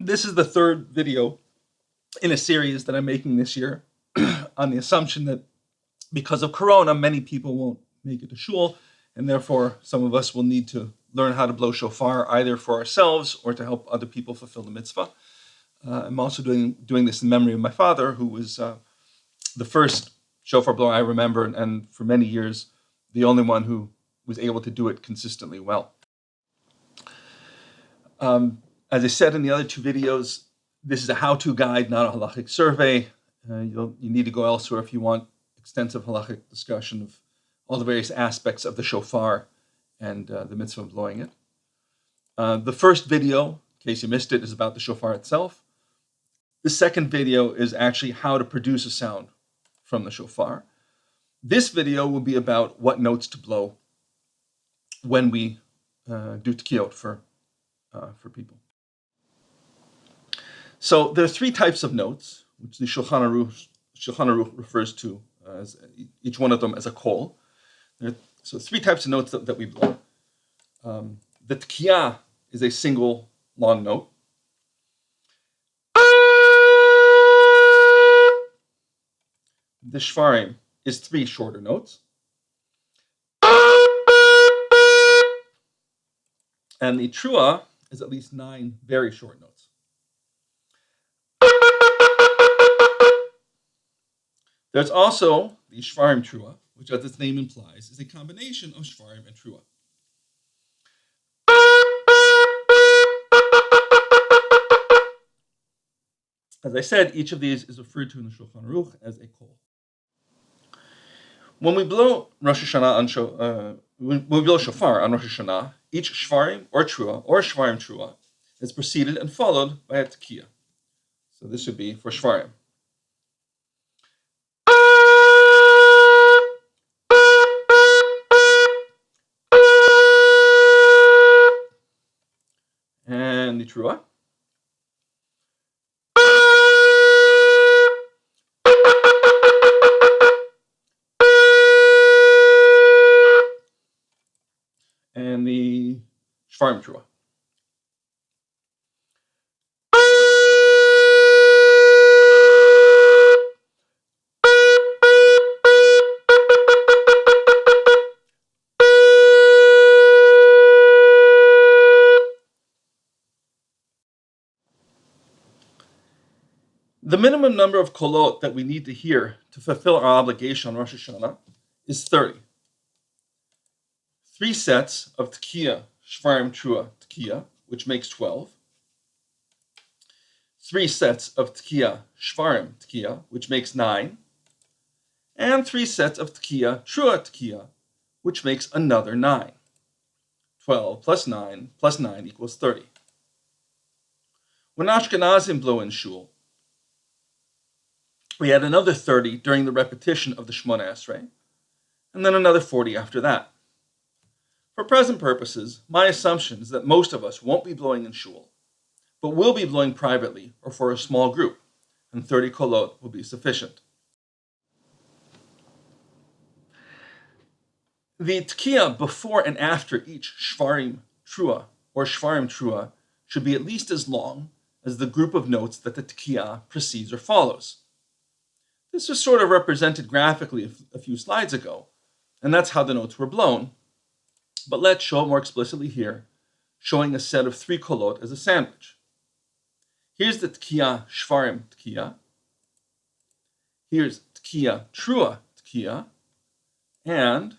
This is the third video in a series that I'm making this year on the assumption that because of Corona, many people won't make it to shul, and therefore some of us will need to learn how to blow shofar either for ourselves or to help other people fulfill the mitzvah. I'm also doing this in memory of my father, who was the first shofar blower I remember, and for many years, the only one who was able to do it consistently well. As I said in the other two videos, this is a how-to guide, not a halachic survey. You need to go elsewhere if you want extensive halachic discussion of all the various aspects of the shofar and the mitzvah of blowing it. The first video, in case you missed it, is about the shofar itself. The second video is actually how to produce a sound from the shofar. This video will be about what notes to blow when we do tkiyot for people. There are three types of notes, which the Shulchan Aruch refers to as each one of them as a kol. So three types of notes that we blow. The tkiyah is a single long note. The shvarim is three shorter notes. And the trua is at least 9 very short notes. There's also the shvarim trua, which, as its name implies, is a combination of shvarim and trua. As I said, each of these is referred to in the Shulchan Aruch as a kol. When we blow Rosh Hashanah when we blow shofar on Rosh Hashanah, each shvarim or shvarim trua is preceded and followed by a tkiyah. So this would be for shvarim. And the trua. And the shvarim trua. The minimum number of kolot that we need to hear to fulfill our obligation on Rosh Hashanah is 30. 3 sets of tkiyah, shvarim trua tkiyah, which makes 12. 3 sets of tkiyah, shvarim tkiyah, which makes 9. And 3 sets of tkiyah, trua tkiyah, which makes another 9. 12 plus 9 equals 30. When Ashkenazim blow in shul, we add another 30 during the repetition of the Shemona Esrei, and then another 40 after that. For present purposes, my assumption is that most of us won't be blowing in shul, but will be blowing privately or for a small group, and 30 kolot will be sufficient. The tkiyah before and after each shvarim trua or shvarim trua should be at least as long as the group of notes that the tkiyah precedes or follows. This was sort of represented graphically a few slides ago, and that's how the notes were blown. But let's show it more explicitly here, showing a set of 3 kolot as a sandwich. Here's the tkiyah shvarim tkiyah. Here's tkiyah trua tkiyah. And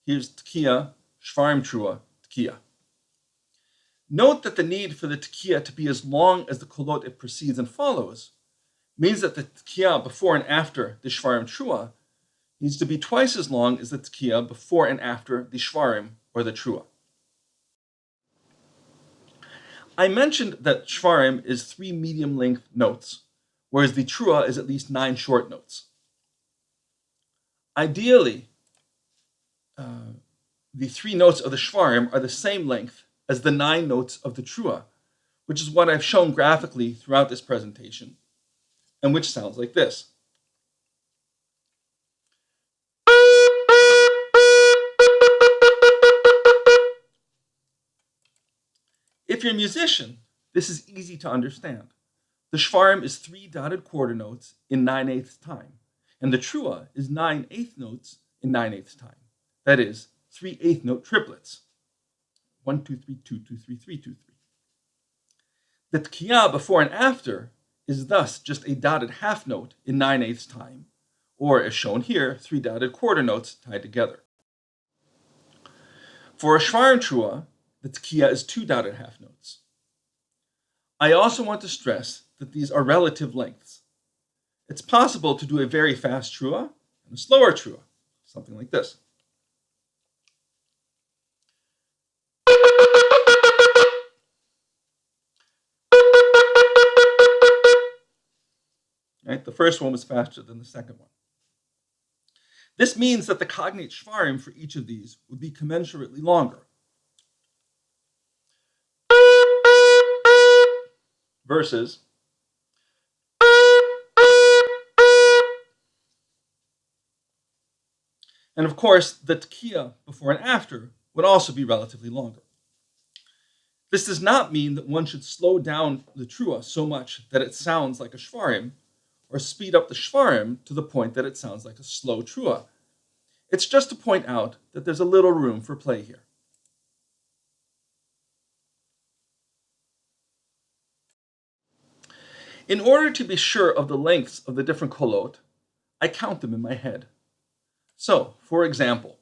here's tkiyah shvarim trua tkiyah. Note that the need for the tkiyah to be as long as the kolot it precedes and follows means that the tkiyah before and after the shvarim trua needs to be twice as long as the tkiyah before and after the shvarim or the trua. I mentioned that shvarim is 3 medium-length notes, whereas the trua is at least 9 short notes. Ideally, the 3 notes of the shvarim are the same length as the 9 notes of the trua, which is what I've shown graphically throughout this presentation, and which sounds like this. If you're a musician, This is easy to understand. The shvarim is 3 dotted quarter notes in 9/8 time, and the trua is 9/8 notes in 9/8 time. That is, 3 eighth note triplets. 1, 2, 3, 2, 2, 3, 3, 2, 3. The tkiya before and after is thus just a dotted half note in 9/8 time, or as shown here, 3 dotted quarter notes tied together. For a shvarim trua, the tkiya is 2 dotted half notes. I also want to stress that these are relative lengths. It's possible to do a very fast trua and a slower trua, something like this. Right? The first one was faster than the second one. This means that the cognate shvarim for each of these would be commensurately longer. Versus and of course, the tkiya before and after would also be relatively longer. This does not mean that one should slow down the trua so much that it sounds like a shvarim, or speed up the shvarim to the point that it sounds like a slow trua. It's just to point out that there's a little room for play here. In order to be sure of the lengths of the different kolot, I count them in my head. So, for example,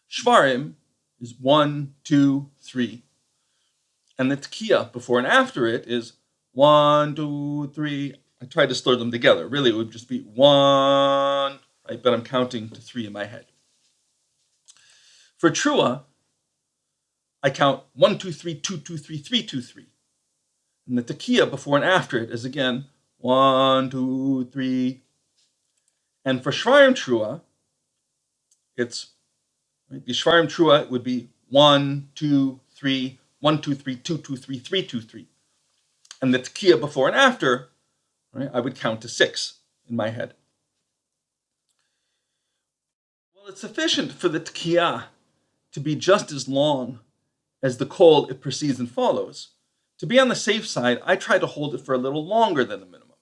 shvarim is 1, 2, 3, and the tkiya before and after it is 1, 2, 3. I tried to slur them together. Really, it would just be 1, right? But I'm counting to 3 in my head. For trua, I count 1, 2, 3, 2, 2, 3, 3, 2, 3. And the tkiya before and after it is again 1, 2, 3. And for shvarim trua, it's right, the shvarim trua would be 1, 2, 3, 1, 2, 3, 2, 2, 3, 3, 2, 3. And the tkiya before and after, right, I would count to 6 in my head. Well, it's sufficient for the tkiya to be just as long as the kol it precedes and follows. To be on the safe side, I try to hold it for a little longer than the minimum.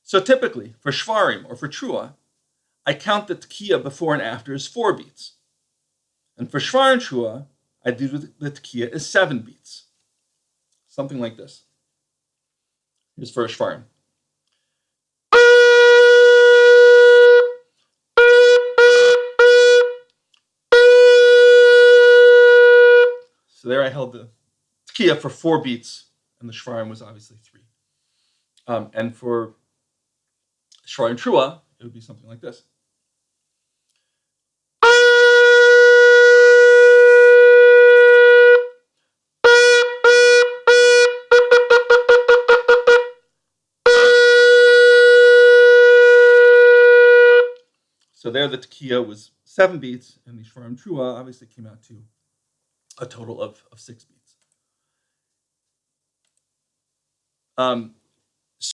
So typically, for shvarim or for trua, I count the tkiya before and after as 4 beats. And for shvarim trua, I do the tkiya as 7 beats. Something like this. Here's for a shvarim. So there I held the tkiya for 4 beats, and the shvarim was obviously 3. And for shvarim trua, it would be something like this. So there the tkiya was 7 beats, and the shvarim trua obviously came out to a total of 6 beats.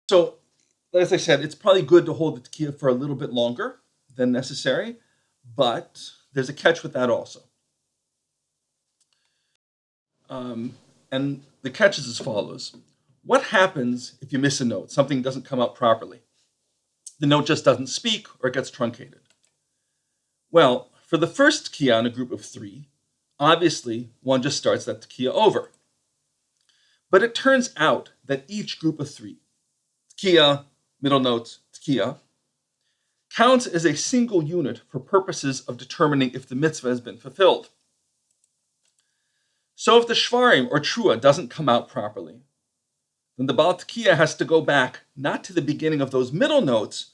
So, as I said, it's probably good to hold the tkiya for a little bit longer than necessary, but there's a catch with that also. And the catch is as follows. What happens if you miss a note? Something doesn't come out properly. The note just doesn't speak or it gets truncated. Well, for the first tkiya in a group of 3, obviously one just starts that tkiya over. But it turns out that each group of 3, tkiya, middle notes, tkiya, counts as a single unit for purposes of determining if the mitzvah has been fulfilled. So if the shvarim or trua doesn't come out properly, then the Baal tkiya has to go back not to the beginning of those middle notes,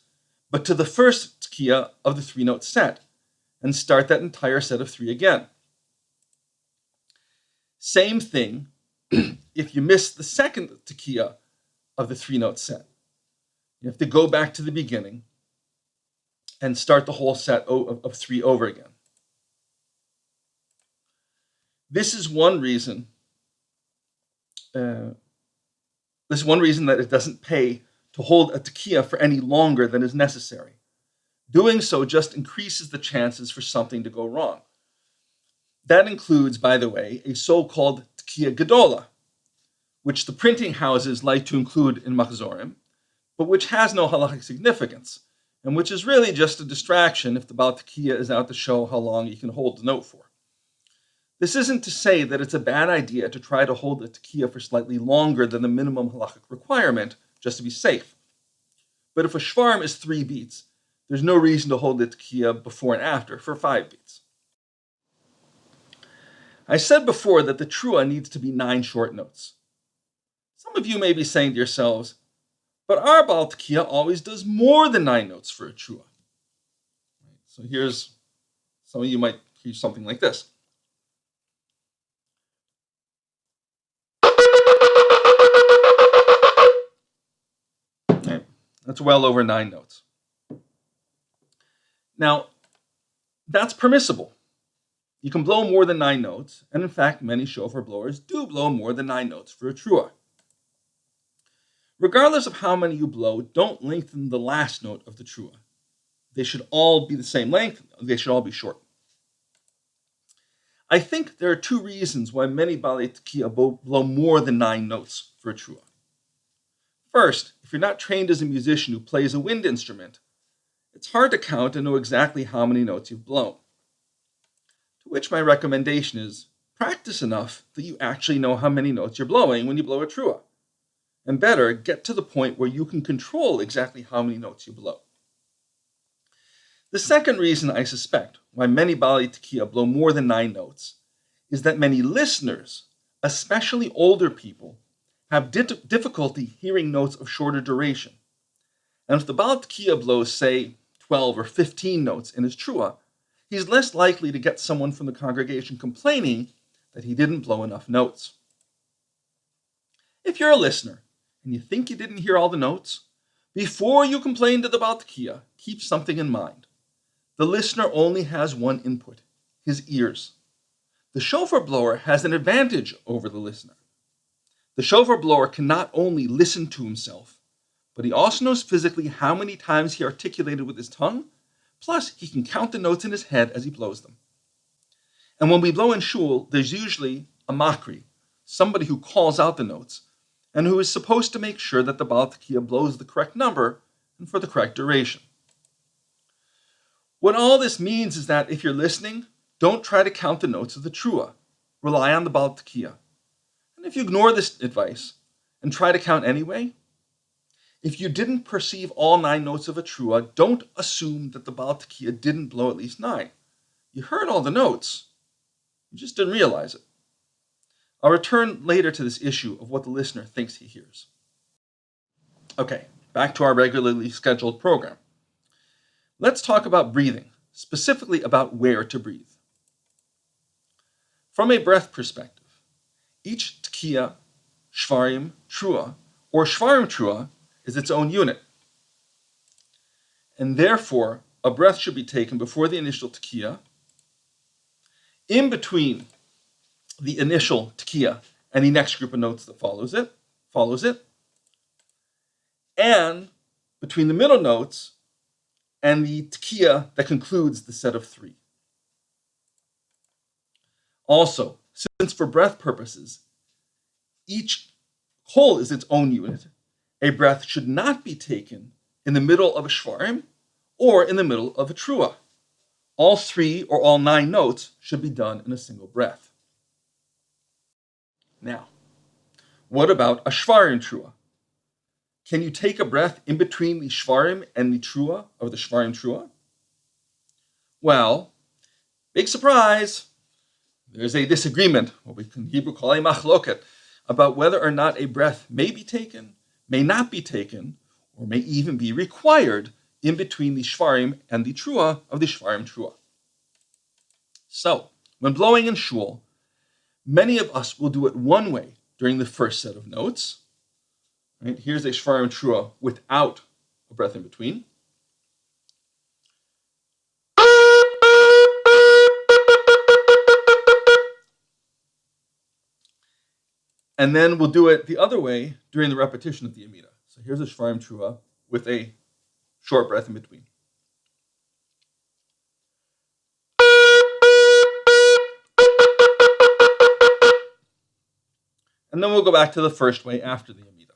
but to the first tkiya of the 3-note set, and start that entire set of 3 again. Same thing if you miss the second tkiya of the 3-note set. You have to go back to the beginning and start the whole set of 3 over again. This is one reason. That it doesn't pay to hold a tkiya for any longer than is necessary. Doing so just increases the chances for something to go wrong. That includes, by the way, a so-called tkiya gedola, which the printing houses like to include in machzorim, but which has no halachic significance, and which is really just a distraction if the Baal Tekiya is out to show how long he can hold the note for. This isn't to say that it's a bad idea to try to hold the Tekiya for slightly longer than the minimum halachic requirement, just to be safe. But if a shvarim is 3 beats, there's no reason to hold the Tekiya before and after for 5 beats. I said before that the trua needs to be 9 short notes. Some of you may be saying to yourselves, but our Baal Tekiya always does more than 9 notes for a trua. So here's, some of you might hear something like this. That's well over 9 notes. Now, that's permissible. You can blow more than 9 notes, and in fact, many shofar blowers do blow more than 9 notes for a trua. Regardless of how many you blow, don't lengthen the last note of the trua. They should all be the same length. They should all be short. I think there are 2 reasons why many Balei Tekiya blow more than 9 notes for a trua. First, if you're not trained as a musician who plays a wind instrument, it's hard to count and know exactly how many notes you've blown. To which my recommendation is, practice enough that you actually know how many notes you're blowing when you blow a trua. And better, get to the point where you can control exactly how many notes you blow. The second reason I suspect why many Balei Tekiya blow more than 9 notes is that many listeners, especially older people, have difficulty hearing notes of shorter duration. And if the Baal Tekiya blows, say, 12 or 15 notes in his trua, he's less likely to get someone from the congregation complaining that he didn't blow enough notes. If you're a listener and you think you didn't hear all the notes, before you complain to the Baal Tekiya, keep something in mind. The listener only has one input, his ears. The shofar blower has an advantage over the listener. The shofar blower can not only listen to himself, but he also knows physically how many times he articulated with his tongue, plus he can count the notes in his head as he blows them. And when we blow in shul, there's usually a makri, somebody who calls out the notes, and who is supposed to make sure that the Baal Tekiya blows the correct number and for the correct duration. What all this means is that if you're listening, don't try to count the notes of the trua. Rely on the Baal Tekiya. And if you ignore this advice and try to count anyway, if you didn't perceive all 9 notes of a trua, don't assume that the Baal Tekiya didn't blow at least 9. You heard all the notes, you just didn't realize it. I'll return later to this issue of what the listener thinks he hears. Okay, back to our regularly scheduled program. Let's talk about breathing, specifically about where to breathe. From a breath perspective, each tekiya, shvarim, trua, or shvarim trua is its own unit. And therefore, a breath should be taken before the initial tekiya, in between the initial tekiya and the next group of notes that follows it, and between the middle notes and the tekiya that concludes the set of 3. Also, since for breath purposes, each whole is its own unit, a breath should not be taken in the middle of a shvarim or in the middle of a trua. All 3 or all 9 notes should be done in a single breath. Now, what about a shvarim trua? Can you take a breath in between the shvarim and the trua of the shvarim trua? Well, big surprise, there's a disagreement, what we can in Hebrew call a machloket, about whether or not a breath may be taken, may not be taken, or may even be required in between the shvarim and the trua of the shvarim trua. So, when blowing in shul, many of us will do it one way during the first set of notes. Right? Here's a shvarim trua without a breath in between. And then we'll do it the other way during the repetition of the Amida. So here's a shvarim trua with a short breath in between. And then we'll go back to the first way after the Amida.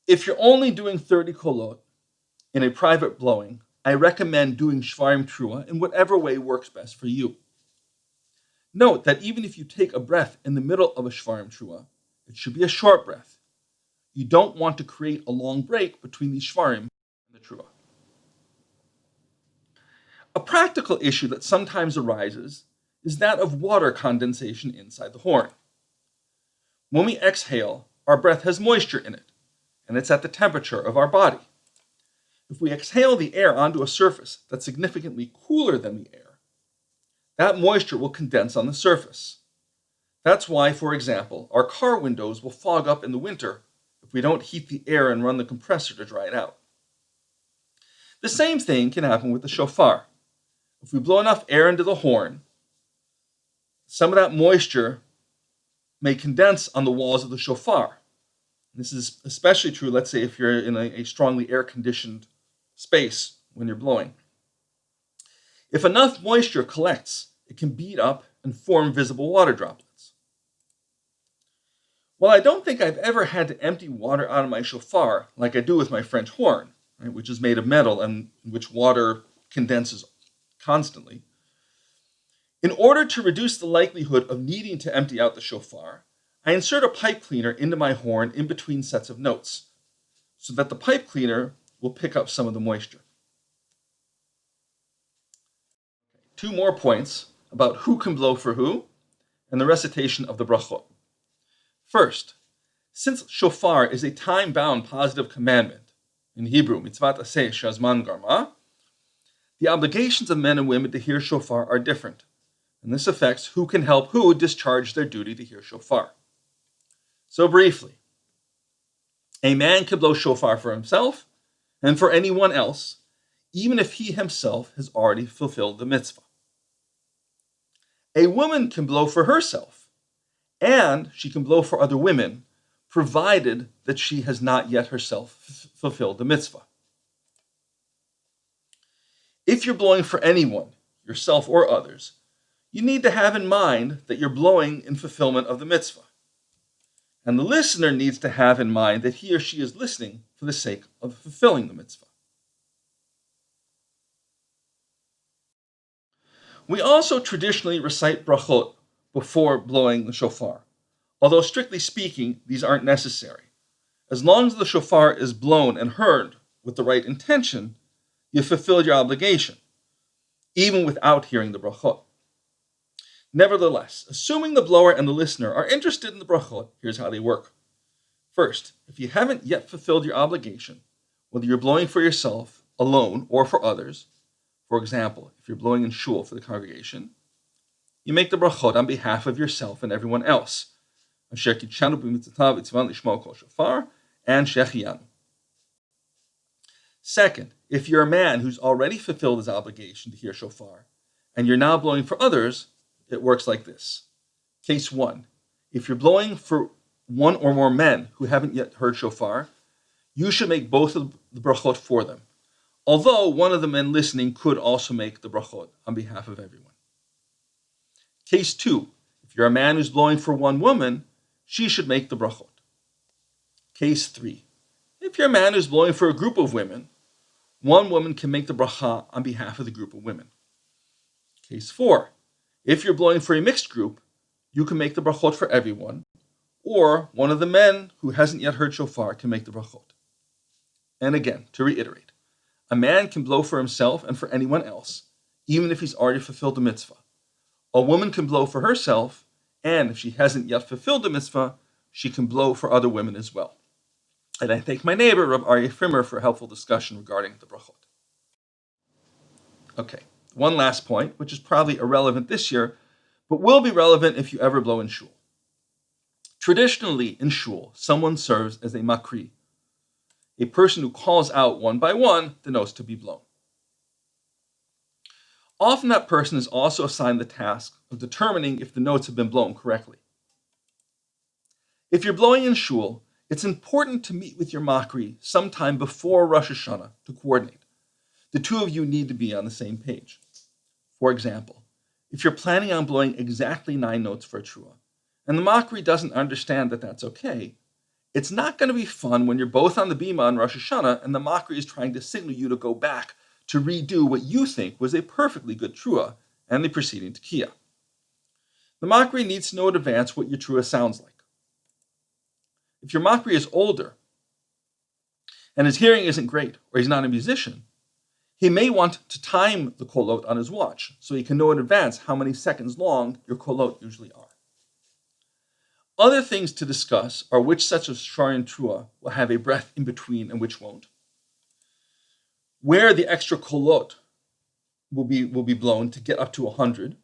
If you're only doing 30 kolot in a private blowing, I recommend doing shvarim trua in whatever way works best for you. Note that even if you take a breath in the middle of a shvarim trua, it should be a short breath. You don't want to create a long break between the shvarim and the trua. A practical issue that sometimes arises is that of water condensation inside the horn. When we exhale, our breath has moisture in it, and it's at the temperature of our body. If we exhale the air onto a surface that's significantly cooler than the air, that moisture will condense on the surface. That's why, for example, our car windows will fog up in the winter if we don't heat the air and run the compressor to dry it out. The same thing can happen with the shofar. If we blow enough air into the horn, some of that moisture may condense on the walls of the shofar. This is especially true, let's say, if you're in a strongly air-conditioned space when you're blowing. If enough moisture collects, it can bead up and form visible water droplets. While I don't think I've ever had to empty water out of my shofar like I do with my French horn, right, which is made of metal and in which water condenses constantly, in order to reduce the likelihood of needing to empty out the shofar, I insert a pipe cleaner into my horn in between sets of notes, so that the pipe cleaner will pick up some of the moisture. 2 more points about who can blow for who, and the recitation of the brachot. First, since shofar is a time-bound positive commandment, in Hebrew, mitzvat aseh shazman garma, the obligations of men and women to hear shofar are different, and this affects who can help who discharge their duty to hear shofar. So briefly, a man can blow shofar for himself and for anyone else, even if he himself has already fulfilled the mitzvah. A woman can blow for herself, and she can blow for other women, provided that she has not yet herself fulfilled the mitzvah. If you're blowing for anyone, yourself or others, you need to have in mind that you're blowing in fulfillment of the mitzvah. And the listener needs to have in mind that he or she is listening for the sake of fulfilling the mitzvah. We also traditionally recite brachot before blowing the shofar, although strictly speaking, these aren't necessary. As long as the shofar is blown and heard with the right intention, you've fulfilled your obligation, even without hearing the brachot. Nevertheless, assuming the blower and the listener are interested in the brachot, here's how they work. First, if you haven't yet fulfilled your obligation, whether you're blowing for yourself, alone, or for others, for example, if you're blowing in shul for the congregation, you make the brachot on behalf of yourself and everyone else. And shechianu. Second, if you're a man who's already fulfilled his obligation to hear shofar, and you're now blowing for others, it works like this. Case 1. If you're blowing for one or more men who haven't yet heard shofar, you should make both of the brachot for them, although one of the men listening could also make the brachot on behalf of everyone. Case 2. If you're a man who's blowing for one woman, she should make the brachot. Case 3. If you're a man who's blowing for a group of women, one woman can make the bracha on behalf of the group of women. Case 4. If you're blowing for a mixed group, you can make the brachot for everyone, or one of the men who hasn't yet heard shofar can make the brachot. And again, to reiterate, a man can blow for himself and for anyone else, even if he's already fulfilled the mitzvah. A woman can blow for herself, and if she hasn't yet fulfilled the mitzvah, she can blow for other women as well. And I thank my neighbor, Rav Aryeh Frimmer, for a helpful discussion regarding the brachot. Okay, one last point, which is probably irrelevant this year, but will be relevant if you ever blow in shul. Traditionally in shul, someone serves as a makri, a person who calls out one by one the notes to be blown. Often that person is also assigned the task of determining if the notes have been blown correctly. If you're blowing in shul, it's important to meet with your makri sometime before Rosh Hashanah to coordinate. The two of you need to be on the same page. For example, if you're planning on blowing exactly 9 notes for a trua, and the mockery doesn't understand that that's okay, it's not going to be fun when you're both on the bima on Rosh Hashanah and the mockery is trying to signal you to go back to redo what you think was a perfectly good trua and the preceding tekiah. The mockery needs to know in advance what your trua sounds like. If your mockery is older and his hearing isn't great or he's not a musician, he may want to time the kolot on his watch so he can know in advance how many seconds long your kolot usually are. Other things to discuss are which sets of shvar and trua will have a breath in between and which won't, where the extra kolot will be blown to get up to 100.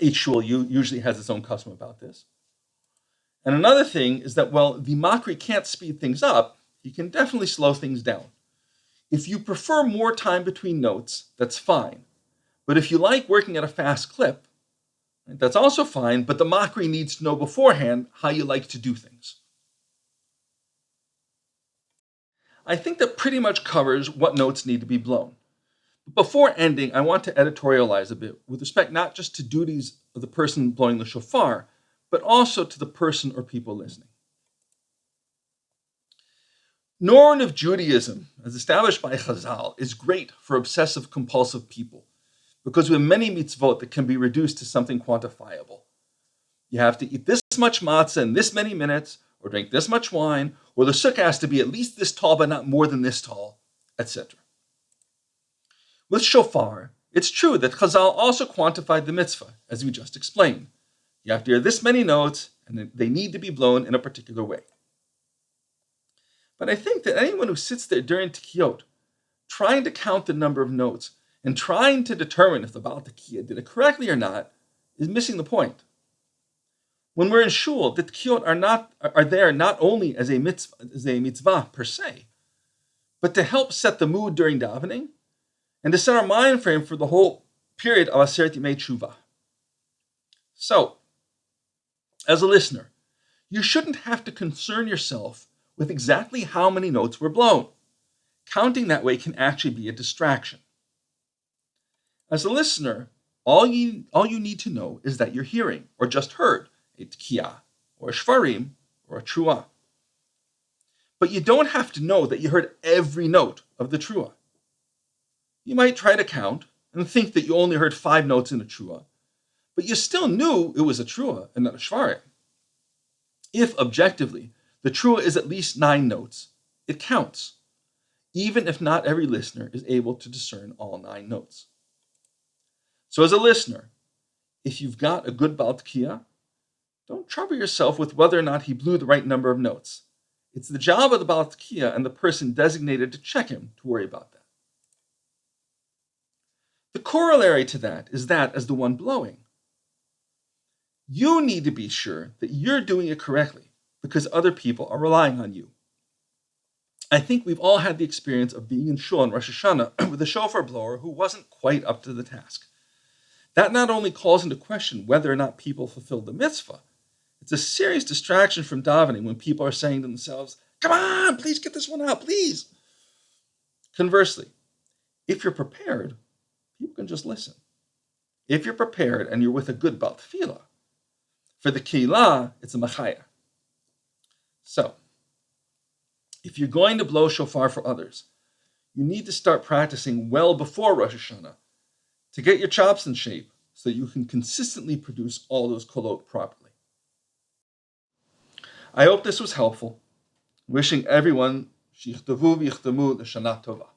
Each shul usually has its own custom about this. And another thing is that while the mockery can't speed things up, he can definitely slow things down. If you prefer more time between notes, that's fine. But if you like working at a fast clip, that's also fine, but the mockery needs to know beforehand how you like to do things. I think that pretty much covers what notes need to be blown. But before ending, I want to editorialize a bit with respect not just to duties of the person blowing the shofar, but also to the person or people listening. Norm of Judaism, as established by Chazal, is great for obsessive-compulsive people because we have many mitzvot that can be reduced to something quantifiable. You have to eat this much matzah in this many minutes, or drink this much wine, or the sukkah has to be at least this tall but not more than this tall, etc. With shofar, it's true that Chazal also quantified the mitzvah, as we just explained. You have to hear this many notes, and they need to be blown in a particular way. But I think that anyone who sits there during tekiyot, trying to count the number of notes and trying to determine if the Baal Tekiyah did it correctly or not, is missing the point. When we're in shul, the tekiyot are there not only as a mitzvah per se, but to help set the mood during davening and to set our mind frame for the whole period of Aseret Yimei Teshuvah. So, as a listener, you shouldn't have to concern yourself with exactly how many notes were blown. Counting that way can actually be a distraction. As a listener, all you need to know is that you're hearing, or just heard, a tekiah, or a shvarim, or a trua. But you don't have to know that you heard every note of the trua. You might try to count and think that you only heard 5 notes in a trua, but you still knew it was a trua and not a shvarim. If objectively, the trua is at least 9 notes, it counts, even if not every listener is able to discern all 9 notes. So as a listener, if you've got a good Baal Tekiyah, don't trouble yourself with whether or not he blew the right number of notes. It's the job of the Baal Tekiyah and the person designated to check him to worry about that. The corollary to that is that as the one blowing. You need to be sure that you're doing it correctly because other people are relying on you. I think we've all had the experience of being in shul on Rosh Hashanah with a shofar blower who wasn't quite up to the task. That not only calls into question whether or not people fulfilled the mitzvah, it's a serious distraction from davening when people are saying to themselves, "Come on, please get this one out, please." Conversely, if you're prepared, people can just listen. If you're prepared and you're with a good Baal Tefillah, for the keilah, it's a machaya. So, if you're going to blow shofar for others, you need to start practicing well before Rosh Hashanah to get your chops in shape so that you can consistently produce all those kolot properly. I hope this was helpful. Wishing everyone shichtavu v'yichtamu l'shana tova.